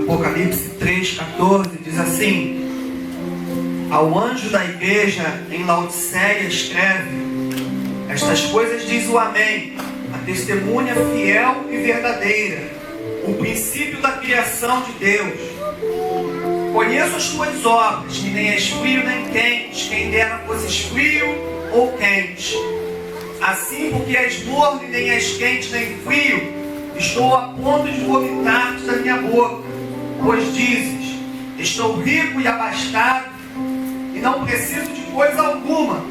Apocalipse 3,14 diz assim: ao anjo da igreja em Laodiceia escreve: estas coisas diz o Amém, a testemunha fiel e verdadeira, o princípio da criação de Deus. Conheço as tuas obras, que nem és frio nem quente, quem dera fosses frio ou quente. Assim, porque és morno e nem és quente nem frio, estou a ponto de vomitar-te da minha boca. Pois dizes: estou rico e abastado, e não preciso de coisa alguma,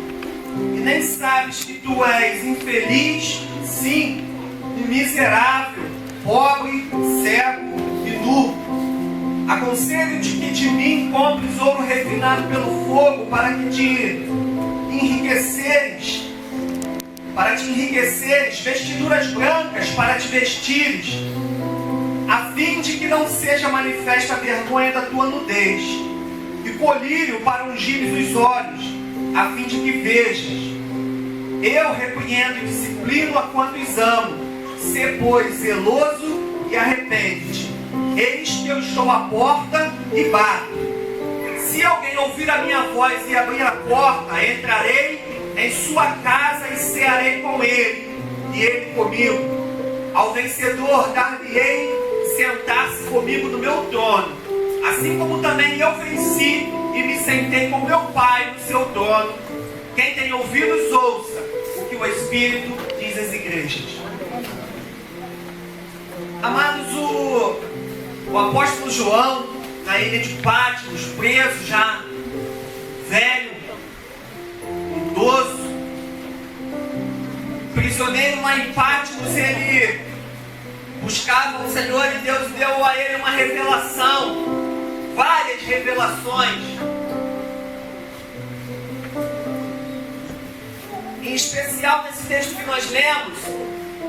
e nem sabes que tu és infeliz, sim, e miserável, pobre, cego e nu. Aconselho-te que de mim compres ouro refinado pelo fogo, para te enriqueceres, vestiduras brancas para te vestires, a fim de que não seja manifesta a vergonha da tua nudez, e colírio para ungires os olhos, a fim de que vejas. Eu repreendo e disciplino a quantos amo. Sê, pois, zeloso e arrepende-te. Eis que eu estou à porta e bato. Se alguém ouvir a minha voz e abrir a porta, entrarei em sua casa e cearei com ele, e ele comigo. Ao vencedor dar-lhe-ei sentar-se comigo no meu trono, assim como também eu venci e me sentei com meu Pai no seu trono. Quem tem ouvidos, ouça o que o Espírito diz às igrejas. Amados, o apóstolo João, na ilha de Patmos, preso já, velho, idoso, prisioneiro lá em Patmos, ele buscava o Senhor e Deus deu a ele uma revelação, várias revelações. Em especial nesse texto que nós lemos,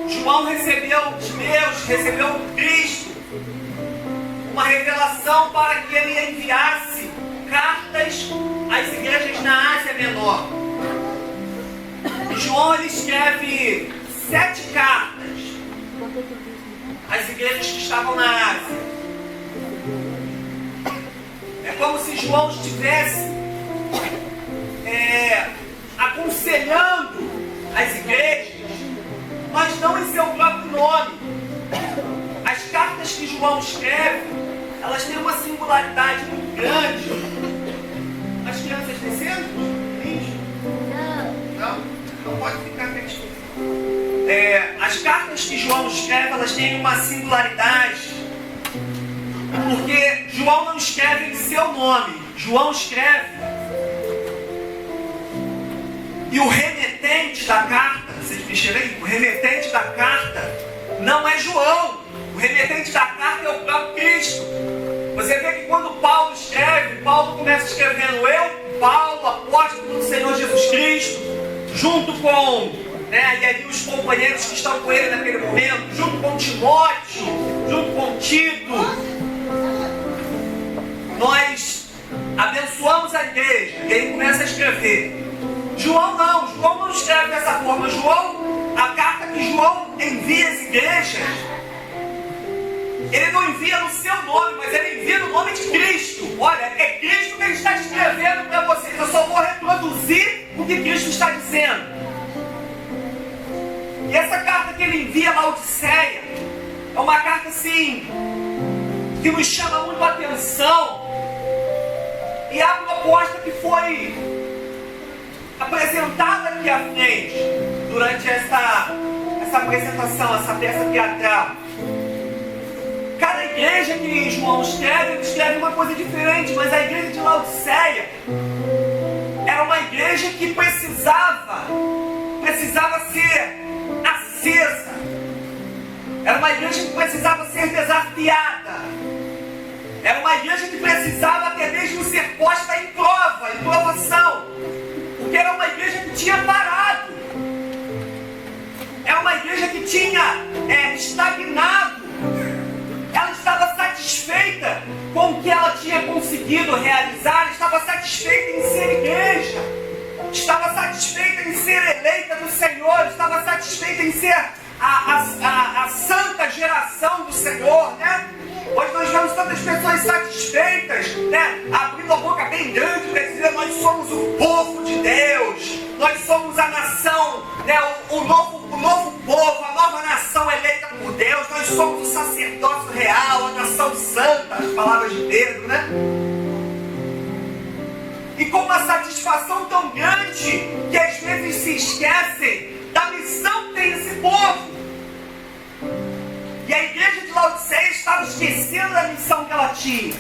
João recebeu de Deus, recebeu Cristo, uma revelação para que ele enviasse cartas às igrejas na Ásia Menor. João ele escreve 7 cartas às igrejas que estavam na Ásia. É como se João estivesse aconselhando as igrejas, mas não em seu próprio nome. As cartas que João escreve, elas têm uma singularidade muito grande. As crianças descendo? Não? Não pode ficar quietinho. As cartas que João escreve, elas têm uma singularidade, porque João não escreve em seu nome. João escreve, e o remetente da carta, vocês mexeram aí? O remetente da carta não é João. O remetente da carta é o próprio Cristo. Você vê que quando Paulo escreve, Paulo começa escrevendo: eu, Paulo, apóstolo do Senhor Jesus Cristo, junto com, e ali os companheiros que estão com ele naquele momento, junto com Timóteo, junto com Tito, nós abençoamos a igreja. E ele começa a escrever. João não escreve dessa forma. João, a carta que João envia às igrejas, ele não envia no seu nome, mas ele envia no nome de Cristo. Olha, é Cristo que ele está escrevendo para vocês. Eu só vou reproduzir o que Cristo está dizendo. E essa carta que ele envia a Laodiceia é uma carta assim que nos chama muito a atenção, e a proposta que foi apresentada aqui à frente durante essa apresentação, essa peça teatral. Cada igreja que João escreve, ele escreve uma coisa diferente, mas a igreja de Laodiceia era uma igreja que precisava ser acesa. Era uma igreja que precisava ser desafiada. Era uma igreja que precisava até mesmo ser posta em prova, em provação. Porque era uma igreja que tinha parado. Era uma igreja que tinha estagnado. Ela estava satisfeita com o que ela tinha conseguido realizar. Estava satisfeita em ser igreja. Estava satisfeita em ser eleita do Senhor. Estava satisfeita em ser a santa geração do Senhor, né? Hoje nós vemos tantas pessoas satisfeitas, né? Abrindo a boca bem grande para dizer: nós somos o povo de Deus, nós somos a nação, né? o novo povo, a nova nação eleita por Deus, nós somos o sacerdócio real, a nação santa, as palavras de Pedro, né? E com uma satisfação tão grande que às vezes se esquecem da missão que tem esse povo. E a igreja de Laodiceia estava esquecendo da missão que ela tinha.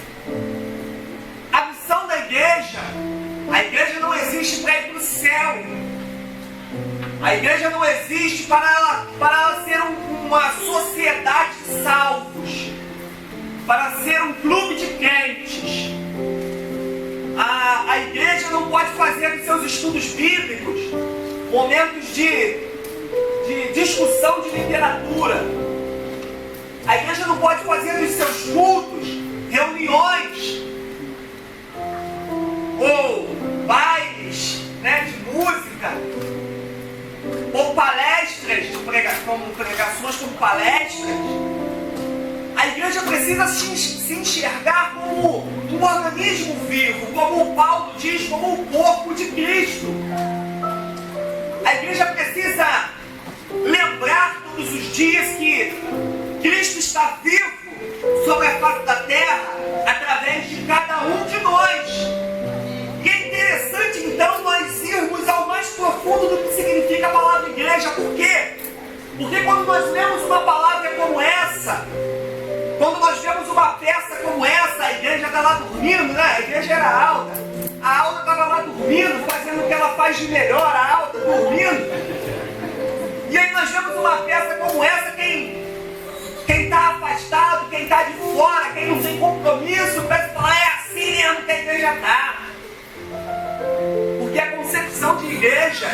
A missão da igreja, a igreja não existe para ir para o céu. A igreja não existe para ela ser uma sociedade de salvos, para ser um clube de crentes. A igreja não pode fazer dos seus estudos bíblicos momentos de discussão de literatura. A igreja não pode fazer dos seus cultos reuniões ou bailes, né, de música, ou palestras de pregações como palestras. A igreja precisa se enxergar como um organismo vivo, como o Paulo diz, como o corpo de Cristo. A igreja precisa lembrar todos os dias que Cristo está vivo sobre a face da terra através de cada um de nós. E é interessante então nós irmos ao mais profundo do que significa a palavra igreja. Por quê? Porque quando nós lemos uma palavra como essa, quando nós vemos uma peça como essa, a igreja está lá dormindo, né? A igreja era alta. A alta estava lá dormindo, fazendo o que ela faz de melhor, a alta dormindo. E aí nós vemos uma peça como essa, quem está afastado, quem está de fora, quem não tem compromisso, parece falar: é assim mesmo que a igreja está. Porque a concepção de igreja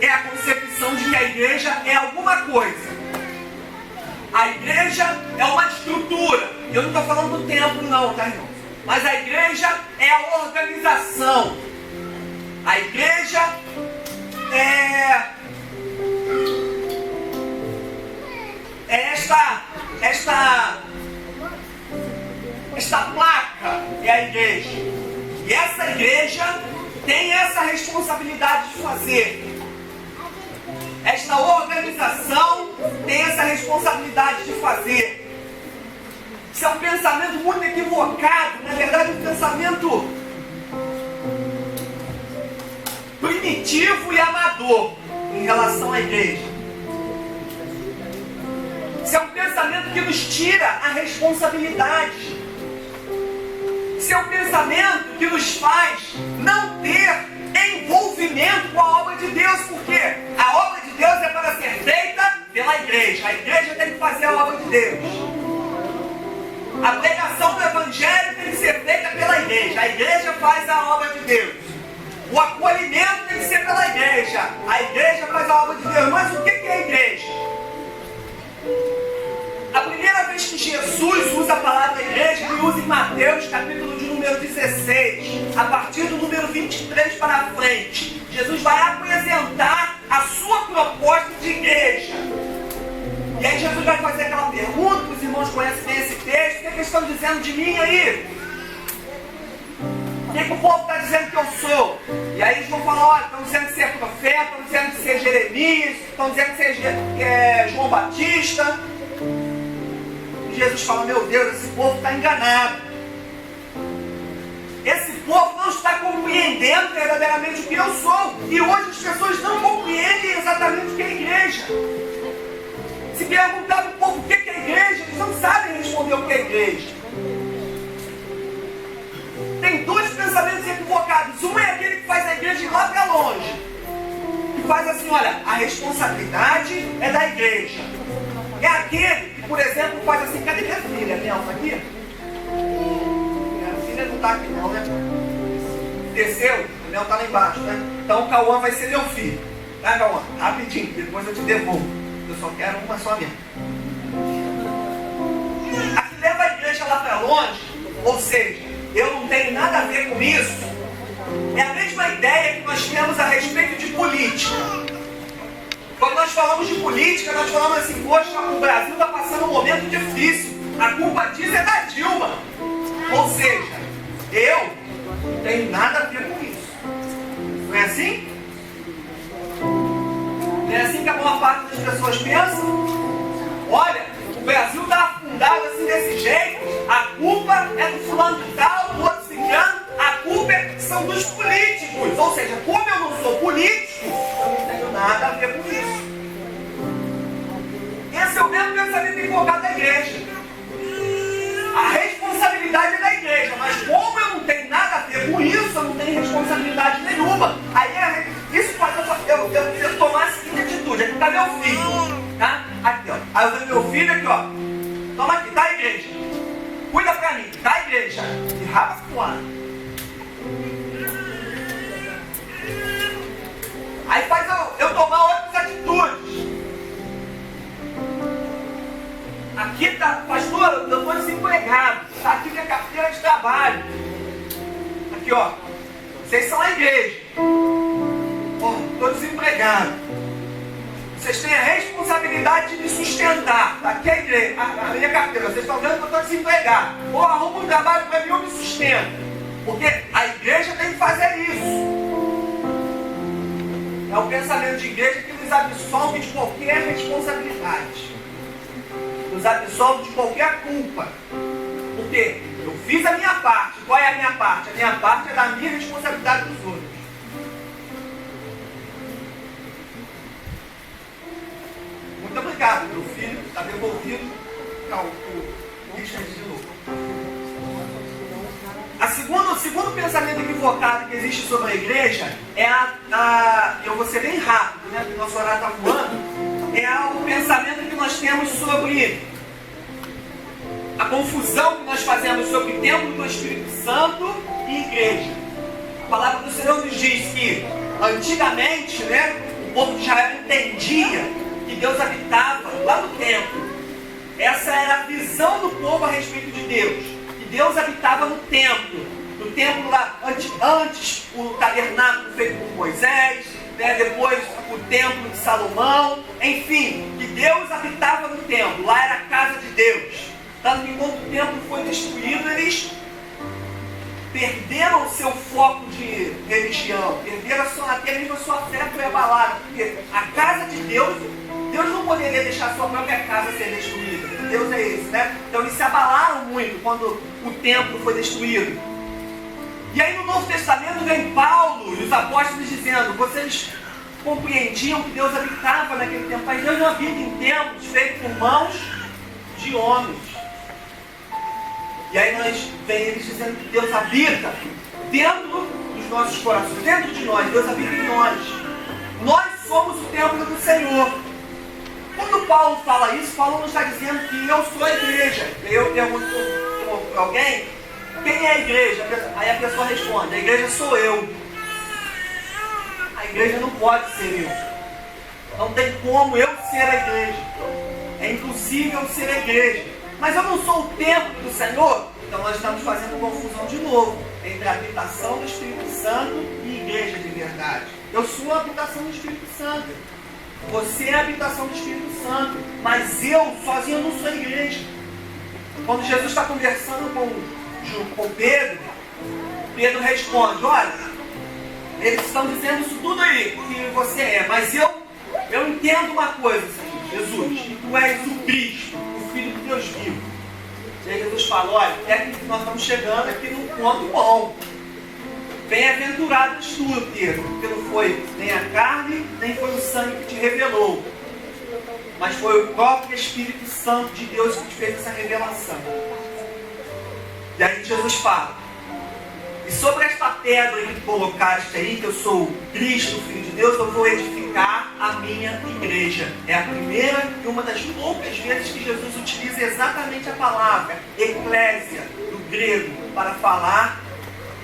é a concepção de que a igreja é alguma coisa. A igreja é uma estrutura. Eu não estou falando do templo não, tá, irmão? Mas a igreja é a organização. A igreja é esta placa é a igreja. E essa igreja tem essa responsabilidade de fazer. Esta organização tem essa responsabilidade de fazer. Isso é um pensamento muito equivocado, na verdade um pensamento primitivo e amador em relação à igreja. Isso é um pensamento que nos tira a responsabilidade. Isso é um pensamento que nos faz não ter envolvimento com a obra de Deus, porque a obra de Deus é para ser feita pela igreja. A igreja tem que fazer a obra de Deus. A pregação do evangelho tem que ser feita pela igreja. A igreja faz a obra de Deus. O acolhimento tem que ser pela igreja. A igreja faz a obra de Deus. Mas o que é a igreja? A primeira vez que Jesus usa a palavra igreja, ele usa em Mateus, capítulo de número 16, a partir do número 23 para frente. Jesus vai apresentar a sua proposta de igreja. E aí Jesus vai fazer aquela pergunta, que os irmãos conhecem bem esse texto: o que eles estão dizendo de mim aí? O que o povo está dizendo que eu sou? E aí eles vão falar: olha, estão dizendo que você é profeta, estão dizendo que você é Jeremias, estão dizendo que é João Batista. E Jesus fala: meu Deus, esse povo está enganado. Esse povo não está compreendendo verdadeiramente o que eu sou. E hoje as pessoas não compreendem exatamente o que é a igreja. Se perguntar para o povo o que é a igreja, eles não sabem responder o que é a igreja. Tem dois pensamentos equivocados. Um é aquele que faz a igreja ir lá para longe, que faz assim: olha, a responsabilidade é da igreja. É aquele que, por exemplo, faz assim: cadê minha filha? Minha alma aqui? Minha filha não está aqui não, né? Desceu? A Mel está lá embaixo, né? Então o Cauã vai ser meu filho. Tá, Cauã? Rapidinho, depois eu te devolvo. Eu só quero uma só mesmo. A que leva a igreja lá para longe, ou seja, eu não tenho nada a ver com isso, é a mesma ideia que nós temos a respeito de política. Quando nós falamos de política, nós falamos assim: poxa, o Brasil está passando um momento difícil. A culpa disso é da Dilma. Ou seja, eu não tenho nada a ver com isso. Não é assim? Não é assim que a maior parte das pessoas pensam? Olha, o Brasil está afundado assim desse jeito, a culpa é do fulano de tal, do outro cigano, a culpa são dos políticos. Ou seja, como eu não sou político, eu não tenho nada a ver com isso. Esse é o mesmo pensamento equivocado da igreja. A responsabilidade é da igreja, mas como eu não tenho nada a ver com isso, eu não tenho responsabilidade nenhuma. Aí isso faz eu tomar a seguinte atitude. Aqui está meu filho, tá? Aqui, ó. Aí eu dou meu filho aqui, ó. Toma aqui, tá, igreja? Cuida pra mim, tá, igreja? E rapa fora. Aí faz eu tomar outras atitudes. Aqui tá, pastor, eu estou desempregado. Tá aqui minha carteira de trabalho. Aqui, ó. Vocês são a igreja. Ó, estou desempregado. Vocês têm a responsabilidade de me sustentar. Tá aqui a igreja, a minha carteira. Vocês estão vendo que eu estou desempregado. Ou arruma um trabalho para mim, eu me sustento. Porque a igreja tem que fazer isso. É o pensamento de igreja que nos absolve de qualquer responsabilidade. Nos absolve de qualquer culpa. Porque eu fiz a minha parte. Qual é a minha parte? A minha parte é da minha responsabilidade dos outros. Muito obrigado, meu filho. Está devolvido. O Richard de novo. O segundo pensamento equivocado que existe sobre a igreja é eu vou ser bem rápido, né? Porque o nosso horário está voando. É o pensamento que nós temos sobre a confusão que nós fazemos sobre o templo do Espírito Santo e igreja. A palavra do Senhor nos diz que antigamente, né, o povo de Israel entendia que Deus habitava lá no templo. Essa era a visão do povo a respeito de Deus. Que Deus habitava no templo. No templo lá, antes o tabernáculo feito por Moisés, né, depois o templo de Salomão, enfim, que Deus habitava no templo, lá era a casa de Deus. Tanto que quando o templo foi destruído, eles perderam o seu foco de religião, perderam até mesmo a sua fé foi abalada, porque a casa de Deus, Deus não poderia deixar a sua própria casa ser destruída. Deus é esse, né? Então eles se abalaram muito quando o templo foi destruído. E aí no Novo Testamento vem Paulo e os apóstolos dizendo, vocês compreendiam que Deus habitava naquele tempo, mas Deus não habita em templos feitos por mãos de homens. E aí vem eles dizendo que Deus habita dentro dos nossos corações, dentro de nós, Deus habita em nós. Nós somos o templo do Senhor. Quando Paulo fala isso, Paulo não está dizendo que eu sou a igreja. Eu pergunto para alguém, quem é a igreja? Aí a pessoa responde, a igreja sou eu. A igreja não pode ser eu. Não tem como eu ser a igreja. É impossível ser a igreja. Mas eu não sou o templo do Senhor? Então nós estamos fazendo confusão de novo entre a habitação do Espírito Santo e igreja de verdade. Eu sou a habitação do Espírito Santo. Você é a habitação do Espírito Santo. Mas eu sozinho não sou a igreja. Quando Jesus está conversando com Pedro, Pedro responde, olha, eles estão dizendo isso tudo aí que você é, mas eu entendo uma coisa, Jesus, que tu és o Cristo, o Filho de Deus vivo. E aí Jesus fala, olha, é que nós estamos chegando aqui num ponto bom. Bem-aventurado és tu, Pedro, porque não foi nem a carne, nem foi o sangue que te revelou, mas foi o próprio Espírito Santo de Deus que te fez essa revelação. E aí Jesus fala, e sobre esta pedra que colocaste aí, que eu sou o Cristo, o Filho de Deus, eu vou edificar a minha igreja. É a primeira e uma das poucas vezes que Jesus utiliza exatamente a palavra eclésia, do grego, para falar,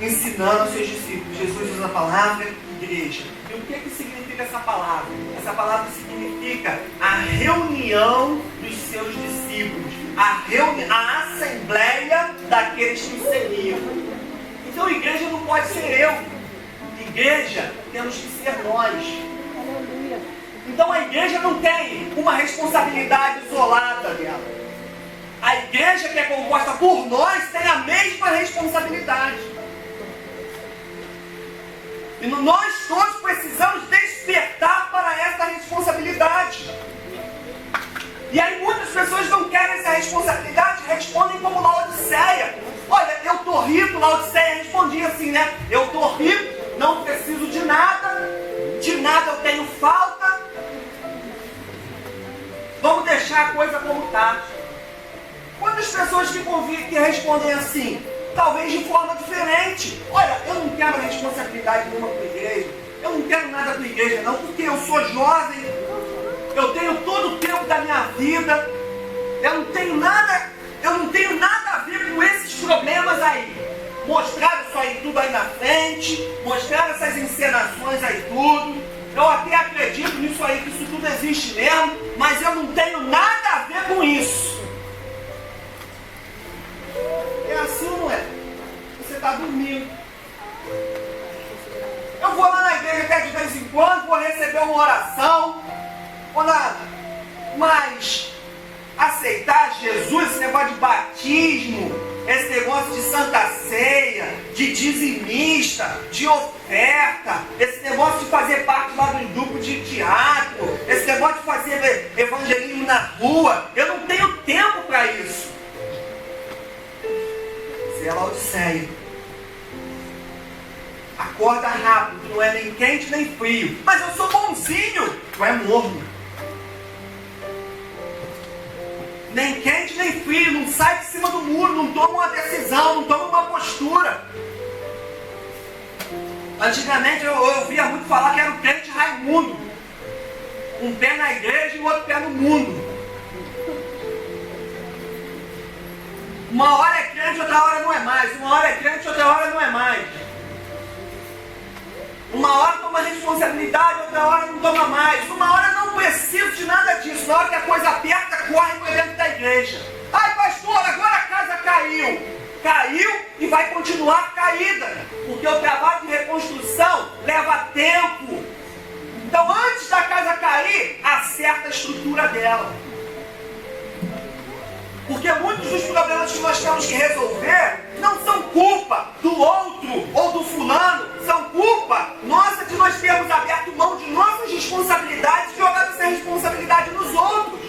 ensinando aos seus discípulos. Jesus usa a palavra igreja. E o que significa essa palavra? Essa palavra significa a reunião dos seus discípulos, a assembleia daqueles que o seguiam. Então igreja não pode ser eu. Igreja temos que ser nós. Então a igreja não tem uma responsabilidade isolada dela. A igreja que é composta por nós tem a mesma responsabilidade. E nós todos precisamos despertar para essa responsabilidade. E aí muitas pessoas não querem essa responsabilidade, respondem como Laodiceia. Olha, eu estou rico, Laodiceia respondia assim, né? Eu estou rico, não preciso de nada eu tenho falta. Vamos deixar a coisa como está. Quantas pessoas que respondem assim, talvez de forma diferente? Olha, eu não quero responsabilidade nenhuma com a igreja, eu não quero nada com a igreja não, porque eu sou jovem, eu tenho todo o tempo da minha vida, eu não tenho nada a ver com esses problemas aí. Mostraram isso aí tudo aí na frente, mostraram essas encenações aí tudo. Eu até acredito nisso aí, que isso tudo existe mesmo, mas eu não tenho nada a ver com isso. É assim, não é? Você está dormindo. Eu vou lá na igreja até de vez em quando, vou receber uma oração, vou lá, mas aceitar Jesus, esse negócio de batismo, esse negócio de santa ceia, de dizimista, de oferta, esse negócio de fazer parte lá do grupo de teatro, esse negócio de fazer evangelismo na rua, eu não tenho tempo para isso. Você é Laodiceia. Acorda rápido, não é nem quente nem frio. Mas eu sou bonzinho, tu é morno. Nem quente nem frio, não sai de cima do muro, não toma uma decisão, não toma uma postura. Antigamente eu ouvia muito falar que era o crente Raimundo. Um pé na igreja e o outro pé no mundo. Uma hora é crente, outra hora não é mais. Uma hora é crente, outra hora não é mais. Uma hora toma responsabilidade, outra hora não toma mais. Uma hora não preciso de nada disso. Na hora que a coisa aperta, corre para dentro da igreja. Ai, pastor, agora a casa caiu. Caiu e vai continuar caída. Porque o trabalho de reconstrução leva tempo. Então, antes da casa cair, acerta a estrutura dela. Porque muitos dos problemas que nós temos que resolver não são culpa do outro ou do fulano, são culpa nossa de nós termos aberto mão de nossas responsabilidades e jogado essa responsabilidade nos outros.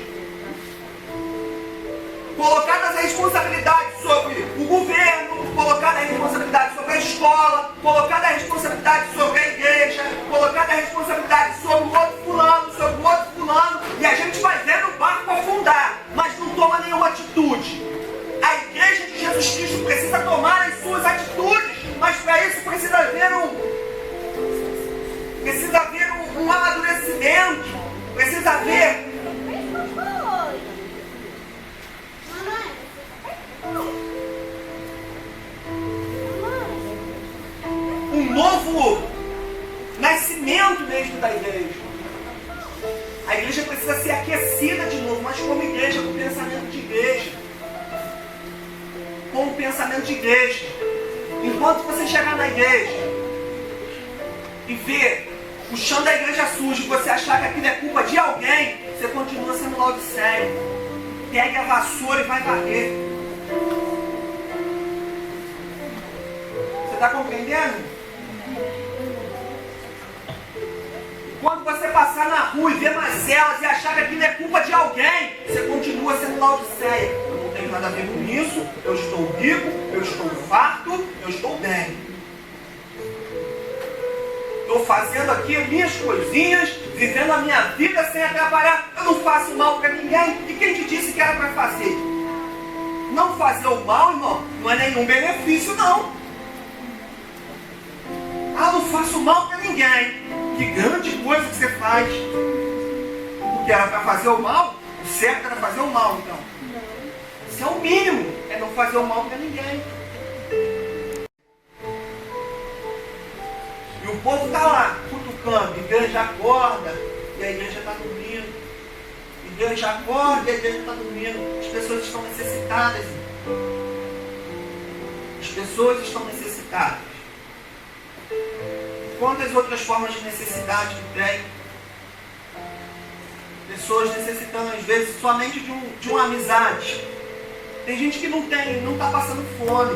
Colocado essa responsabilidade sobre o governo, colocado a responsabilidade sobre a escola, colocado a responsabilidade sobre a igreja, colocado a responsabilidade sobre o outro fulano, e a gente vai vendo o barco afundar, mas não toma nenhuma atitude. A igreja de Jesus Cristo precisa tomar as suas atitudes, mas para isso precisa haver um amadurecimento, precisa haver um novo nascimento mesmo da igreja. A igreja precisa ser aquecida de novo, mas como igreja, com pensamento de igreja. Com o pensamento de igreja. Enquanto você chegar na igreja e ver o chão da igreja sujo, e você achar que aquilo é culpa de alguém, você continua sendo Laodiceia. Pegue a vassoura e vai varrer. Você está compreendendo? Quando você passar na rua e ver mazelas e achar que aquilo é culpa de alguém, você continua sendo Laodiceia. Eu não tenho nada a ver com isso, eu estou rico, eu estou farto, eu estou bem. Estou fazendo aqui as minhas coisinhas, vivendo a minha vida sem atrapalhar. Eu não faço mal para ninguém. E quem te disse que era para fazer? Não fazer o mal, irmão, não é nenhum benefício, não. Ah, não faço mal para ninguém. Que grande coisa que você faz. Porque era para fazer o mal, o certo era fazer o mal, então. Isso é o mínimo, é não fazer o mal para ninguém. E o povo está lá, cutucando, a igreja acorda e a igreja está dormindo. A igreja acorda e a igreja está dormindo. As pessoas estão necessitadas. As pessoas estão necessitadas. Quantas outras formas de necessidade que tem? Pessoas necessitando, às vezes, somente de uma amizade. Tem gente que não está passando fome,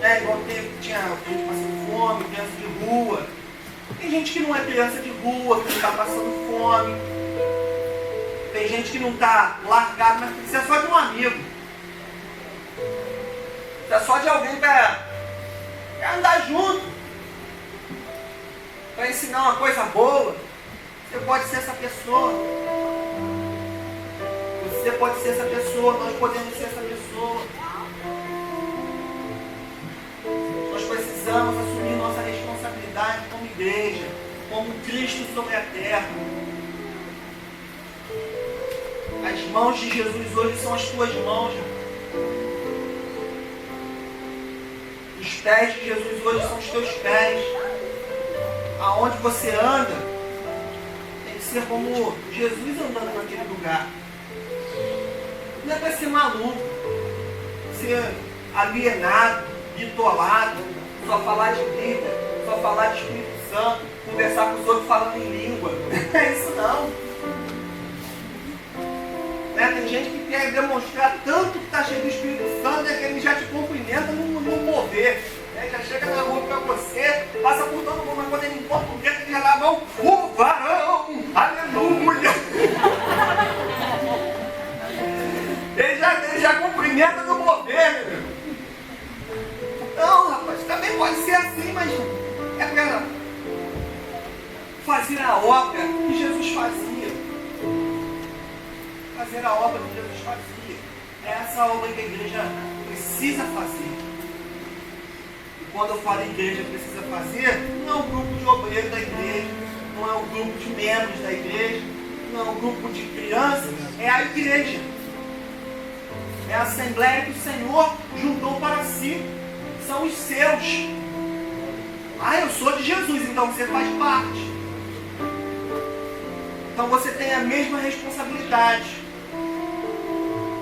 né? Igual tinha gente passando fome, criança de rua. Tem gente que não é criança de rua, que não está passando fome. Tem gente que não está largado, mas precisa só de um amigo. Precisa só de alguém para andar junto, para ensinar uma coisa boa. Você pode ser essa pessoa. Você pode ser essa pessoa. Nós podemos ser essa pessoa. Nós precisamos assumir nossa responsabilidade como igreja, como Cristo sobre a terra. As mãos de Jesus hoje são as tuas mãos. Os pés de Jesus hoje são os teus pés. Aonde você anda, tem que ser como Jesus andando naquele lugar. Não é para ser maluco, ser alienado, bitolado, só falar de Bíblia, só falar de Espírito Santo, conversar com os outros falando em língua. Não é isso não. Né? Tem gente que quer demonstrar tanto que está cheio do Espírito Santo, que ele já te cumprimenta no mover. Né? Já chega na rua para você, passa por todo mundo, mas quando ele encontra o dedo, ele já dá a mão, o varão, aleluia. Ele já cumprimenta no mover, meu irmão. Não, rapaz, também pode ser assim, mas é para fazer a obra que Jesus fazia. Fazer a obra que Jesus fazia. É essa obra que a igreja precisa fazer. E quando eu falo igreja precisa fazer, não é um grupo de obreiros da igreja, não é um grupo de membros da igreja, não é um grupo de crianças, é a igreja. É a assembleia que o Senhor juntou para si. São os seus. Ah, eu sou de Jesus, então você faz parte. Então você tem a mesma responsabilidade.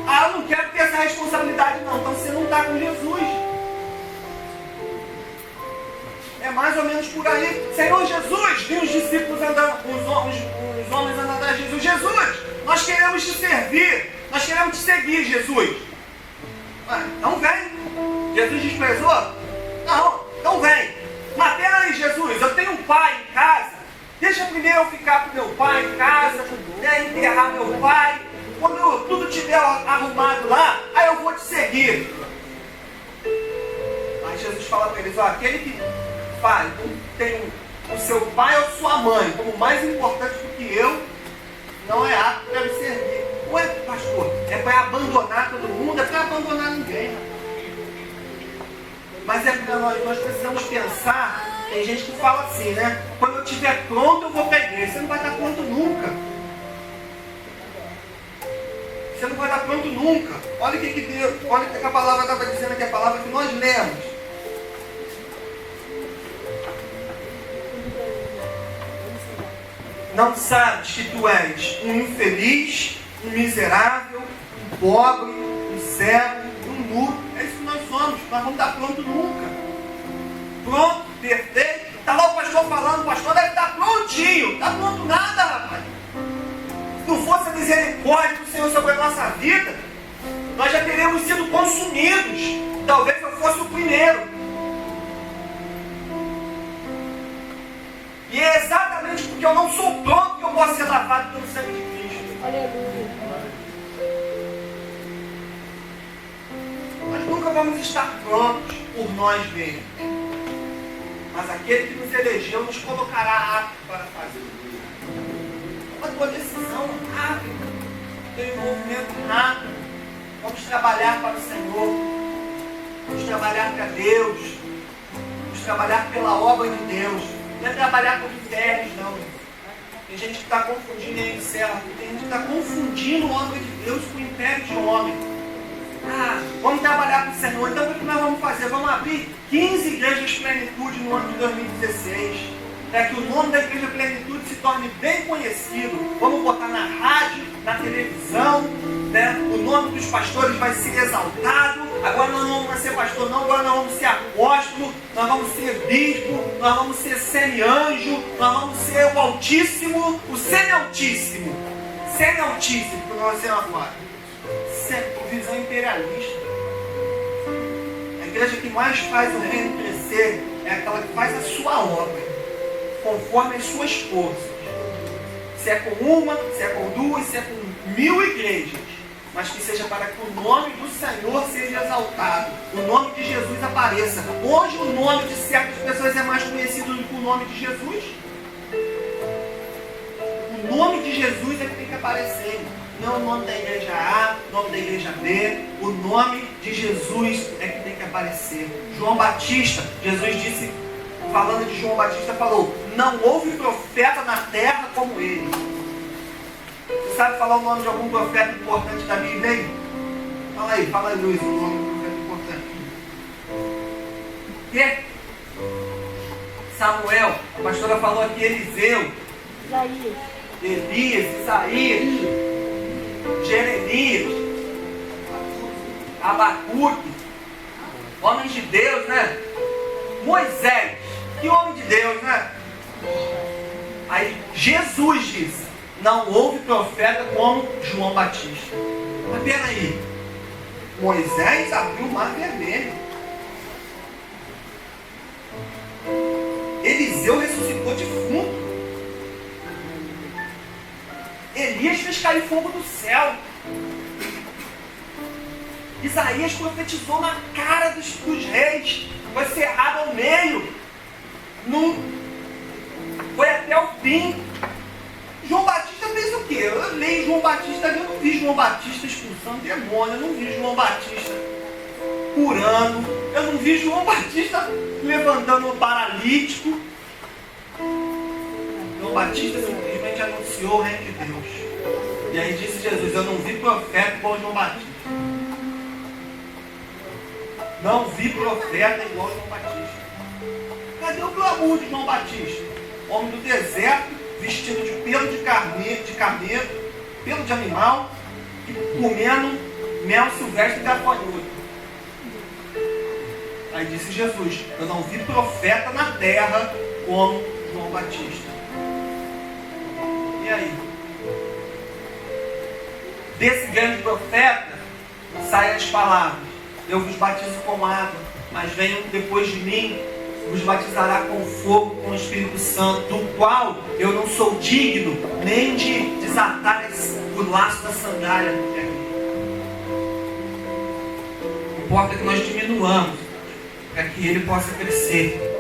Ah, eu não quero ter essa responsabilidade não. Então você não está com Jesus. É mais ou menos por aí. Senhor Jesus, viu os discípulos andando, os homens andando atrás de Jesus. Jesus, nós queremos te servir. Nós queremos te seguir, Jesus. Então vem. Jesus desprezou? Não, então vem. Mas peraí, Jesus, eu tenho um pai em casa. Deixa primeiro eu ficar com meu pai em casa, né, enterrar meu pai. Quando tudo estiver arrumado lá, aí eu vou te seguir. Aí Jesus fala para eles, ó, aquele que tem o seu pai ou sua mãe como mais importante do que eu, não é apto para me servir. Ué, pastor, é para abandonar todo mundo? É para abandonar ninguém. Mas é para nós precisamos pensar. Tem gente que fala assim, né? Quando eu estiver pronto, eu vou para a igreja. Você não vai estar pronto nunca. Você não vai estar pronto nunca. Olha o que Deus, olha o que a palavra estava dizendo aqui, a palavra que nós lemos. Não sabes que tu és um infeliz, um miserável, um pobre, um cego, um nu. É isso que nós somos. Nós vamos estar pronto nunca. Pronto, perfeito. Está lá o pastor falando, o pastor deve estar prontinho. Está pronto nada, rapaz. Se não fosse a misericórdia do Senhor sobre a nossa vida, nós já teríamos sido consumidos. Talvez eu fosse o primeiro. E é exatamente porque eu não sou pronto que eu posso ser lavado pelo sangue de Cristo. Aleluia. Nós nunca vamos estar prontos por nós mesmos. Mas aquele que nos elegeu nos colocará apto para fazer. Toma a tua decisão rápida. Tem um movimento rápido. Vamos trabalhar para o Senhor. Vamos trabalhar para Deus. Vamos trabalhar pela obra de Deus. Não é trabalhar com impérios, não. Tem gente que está confundindo aí, encerra. Tem gente que está confundindo a obra de Deus com o império de homem. Ah, vamos trabalhar com o Senhor. Então o que nós vamos fazer? Vamos abrir 15 igrejas Plenitude no ano de 2016. Para que o nome da igreja Plenitude se torne bem conhecido. Vamos botar na rádio, na televisão, né? O nome dos pastores vai ser exaltado. Agora nós não vamos ser pastor, não. Agora nós vamos ser apóstolo, nós vamos ser bispo, nós vamos ser semi-anjo, nós vamos ser o Altíssimo, o semi-altíssimo. Semi-altíssimo, que nós vamos ser agora. Visão imperialista. igreja que mais faz o reino crescer é aquela que faz a sua obra, conforme as suas forças. Se é com uma, se é com duas, se é com 1000 igrejas, mas que seja para que o nome do Senhor seja exaltado, o nome de Jesus apareça. Hoje o nome de certas pessoas é mais conhecido do que o nome de Jesus. O nome de Jesus é que tem que aparecer. Não o nome da igreja A, o nome da igreja B. O nome de Jesus é que tem que aparecer. João Batista, Jesus disse, falando de João Batista, falou: não houve profeta na terra como ele. Você sabe falar o nome de algum profeta importante da Bíblia aí? Fala aí, Luiz, o nome do profeta importante. Que? Samuel, a pastora falou aqui Eliseu, Elias, Isaías, Jeremias, Abacuque, homens de Deus, né? Moisés, que homem de Deus, né? Aí Jesus disse: não houve profeta como João Batista. Mas peraí, Moisés abriu o mar vermelho, Eliseu ressuscitou defunto, Elias fez cair fogo do céu, Isaías profetizou na cara dos reis, foi cerrado ao meio, foi até o fim. João Batista fez o quê? Eu leio João Batista, eu não vi João Batista expulsando demônio, eu não vi João Batista curando, eu não vi João Batista levantando um paralítico. João Batista simplesmente anunciou o reino de Deus. E aí disse Jesus: eu não vi profeta igual João Batista. Não vi profeta igual João Batista. Cadê o glamour de João Batista? Homem do deserto, vestido de pelo de camelo, pelo de animal, e comendo mel silvestre e gafanhoto. Aí disse Jesus: eu não vi profeta na terra como João Batista. E aí? Desse grande profeta saem as palavras: eu vos batizo com água, mas venham depois de mim, vos batizará com fogo, com o Espírito Santo, do qual eu não sou digno nem de desatar o laço da sandália. Importa que nós diminuamos, para que ele possa crescer.